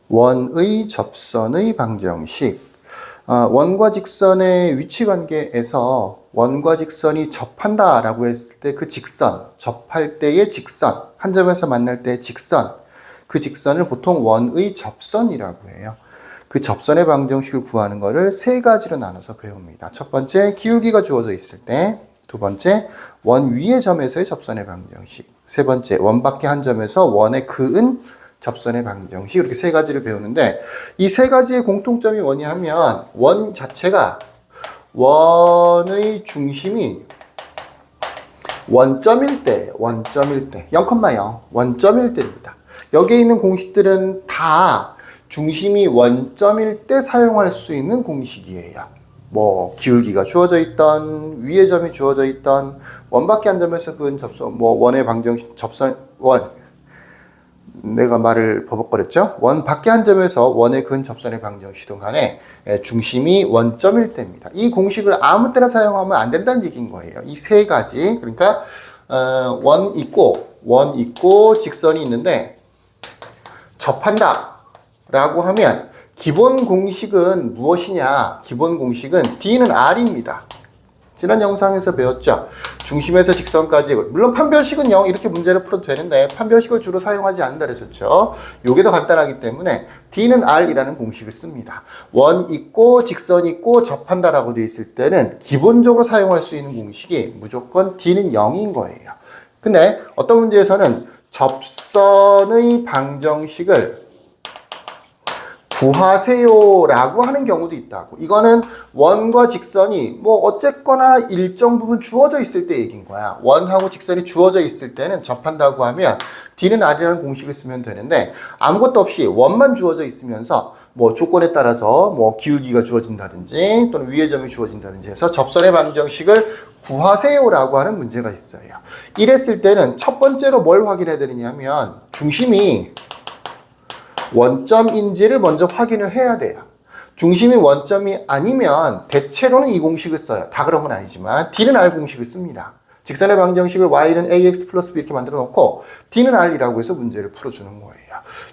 원의 접선의 방정식. 원과 직선의 위치 관계에서 원과 직선이 접한다 라고 했을 때 그 직선, 접할 때의 직선, 한 점에서 만날 때의 직선, 그 직선을 보통 원의 접선이라고 해요. 그 접선의 방정식을 구하는 것을 세 가지로 나눠서 배웁니다. 첫 번째, 기울기가 주어져 있을 때. 두 번째, 원 위의 점에서의 접선의 방정식. 세 번째, 원 밖의 한 점에서 원의 그은 접선의 방정식. 이렇게 세 가지를 배우는데, 이 세 가지의 공통점이 뭐냐면 원 자체가 원의 중심이 원점일 때 0,0 원점일 때입니다. 여기에 있는 공식들은 다 중심이 원점일 때 사용할 수 있는 공식이에요. 뭐 기울기가 주어져 있던, 위의 점이 주어져 있던, 원 밖의 한 점에서 그은 접선, 뭐 원의 방정식 접선 원, 내가 말을 버벅거렸죠? 원 밖의 한 점에서 원의 근 접선의 방정식이든 간에 중심이 원점일 때입니다. 이 공식을 아무 때나 사용하면 안 된다는 얘기인 거예요. 이 세 가지. 그러니까 원 있고 직선이 있는데 접한다 라고 하면 기본 공식은 무엇이냐? 기본 공식은 D는 R입니다. 지난 영상에서 배웠죠. 중심에서 직선까지, 물론 판별식은 0 이렇게 문제를 풀어도 되는데 판별식을 주로 사용하지 않는다 그랬었죠. 요게 더 간단하기 때문에 D는 R이라는 공식을 씁니다. 원 있고 직선 있고 접한다라고 되어 있을 때는 기본적으로 사용할 수 있는 공식이 무조건 D는 0인 거예요. 근데 어떤 문제에서는 접선의 방정식을 구하세요라고 하는 경우도 있다고. 이거는 원과 직선이 뭐 어쨌거나 일정 부분 주어져 있을 때 얘기인 거야. 원하고 직선이 주어져 있을 때는 접한다고 하면 D는 R이라는 공식을 쓰면 되는데, 아무것도 없이 원만 주어져 있으면서 뭐 조건에 따라서 뭐 기울기가 주어진다든지 또는 위의 점이 주어진다든지 해서 접선의 방정식을 구하세요라고 하는 문제가 있어요. 이랬을 때는 첫 번째로 뭘 확인해야 되느냐면 중심이 원점인지를 먼저 확인을 해야 돼요. 중심이 원점이 아니면 대체로는 이 공식을 써요. 다 그런 건 아니지만 D는 R 공식을 씁니다. 직선의 방정식을 Y는 AX 플러스 B 이렇게 만들어 놓고 D는 R이라고 해서 문제를 풀어주는 거예요.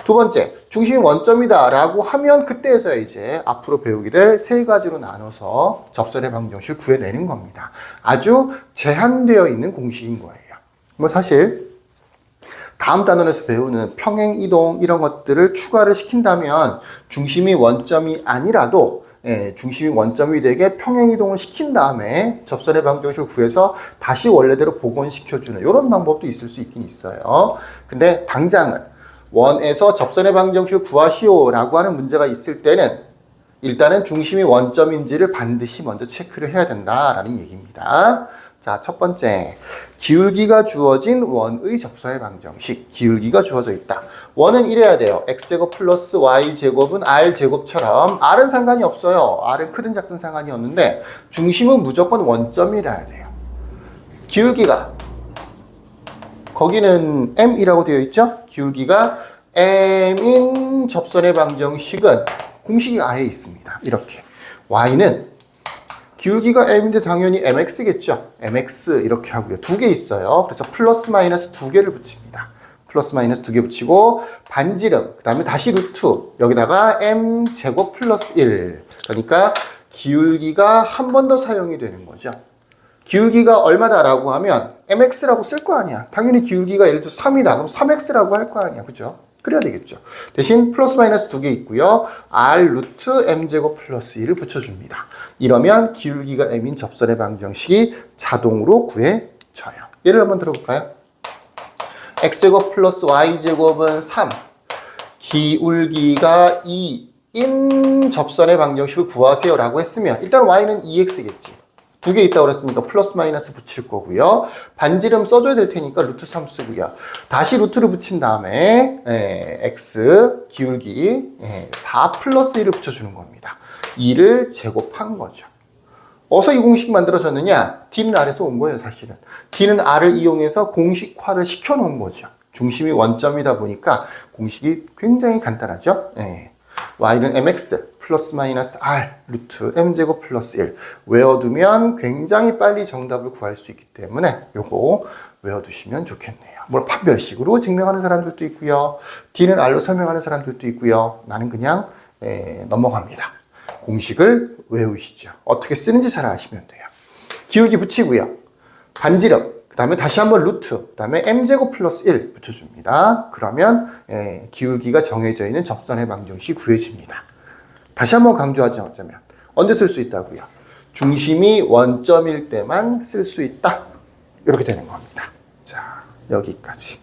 두 번째, 중심이 원점이다 라고 하면 그때에서야 이제 앞으로 배우게 될 세 가지로 나눠서 접선의 방정식을 구해내는 겁니다. 아주 제한되어 있는 공식인 거예요. 뭐 사실 다음 단원에서 배우는 평행이동 이런 것들을 추가를 시킨다면 중심이 원점이 아니라도 중심이 원점이 되게 평행이동을 시킨 다음에 접선의 방정식을 구해서 다시 원래대로 복원시켜주는 이런 방법도 있을 수 있긴 있어요. 근데 당장은 원에서 접선의 방정식을 구하시오라고 하는 문제가 있을 때는 일단은 중심이 원점인지를 반드시 먼저 체크를 해야 된다라는 얘기입니다. 자, 첫 번째, 기울기가 주어진 원의 접선의 방정식. 기울기가 주어져 있다. 원은 이래야 돼요. x제곱 플러스 y제곱은 r제곱처럼. r은 상관이 없어요. r은 크든 작든 상관이 없는데 중심은 무조건 원점이라야 돼요. 기울기가, 거기는 m이라고 되어 있죠? 기울기가 m인 접선의 방정식은 공식이 아예 있습니다. 이렇게. y는 기울기가 m인데 당연히 mx겠죠. mx 이렇게 하고요. 두 개 있어요. 그래서 플러스 마이너스 두 개를 붙입니다. 플러스 마이너스 두 개 붙이고 반지름, 그 다음에 다시 루트, 여기다가 m제곱 플러스 1. 그러니까 기울기가 한 번 더 사용이 되는 거죠. 기울기가 얼마다라고 하면 mx라고 쓸 거 아니야. 당연히 기울기가 예를 들어 3이다. 그럼 3x라고 할 거 아니야. 그죠? 그래야 되겠죠. 대신 플러스 마이너스 두 개 있고요. r 루트 m제곱 플러스 1을 붙여줍니다. 이러면 기울기가 m인 접선의 방정식이 자동으로 구해져요. 예를 한번 들어볼까요? x제곱 플러스 y제곱은 3, 기울기가 2인 접선의 방정식을 구하세요 라고 했으면 일단 y는 2x겠지. 두 개 있다고 그랬으니까 플러스 마이너스 붙일 거고요. 반지름 써줘야 될 테니까 루트 3 쓰고요. 다시 루트를 붙인 다음에 x 기울기 4 플러스 1을 붙여주는 겁니다. 2를 제곱한 거죠. 어디서 이 공식이 만들어졌느냐? D는 R에서 온 거예요, 사실은. D는 R을 이용해서 공식화를 시켜놓은 거죠. 중심이 원점이다 보니까 공식이 굉장히 간단하죠. y는 mx 플러스 마이너스 r 루트 m제곱 플러스 1 외워두면 굉장히 빨리 정답을 구할 수 있기 때문에 요거 외워두시면 좋겠네요. 물론 판별식으로 증명하는 사람들도 있고요. D는 R로 설명하는 사람들도 있고요. 나는 그냥 넘어갑니다. 공식을 외우시죠. 어떻게 쓰는지 잘 아시면 돼요. 기울기 붙이고요. 반지름, 그 다음에 다시 한번 루트, 그 다음에 m제곱 플러스 1 붙여줍니다. 그러면 기울기가 정해져 있는 접선의 방정식이 구해집니다. 다시 한번 강조하자면 언제 쓸 수 있다고요? 중심이 원점일 때만 쓸 수 있다. 이렇게 되는 겁니다. 자, 여기까지.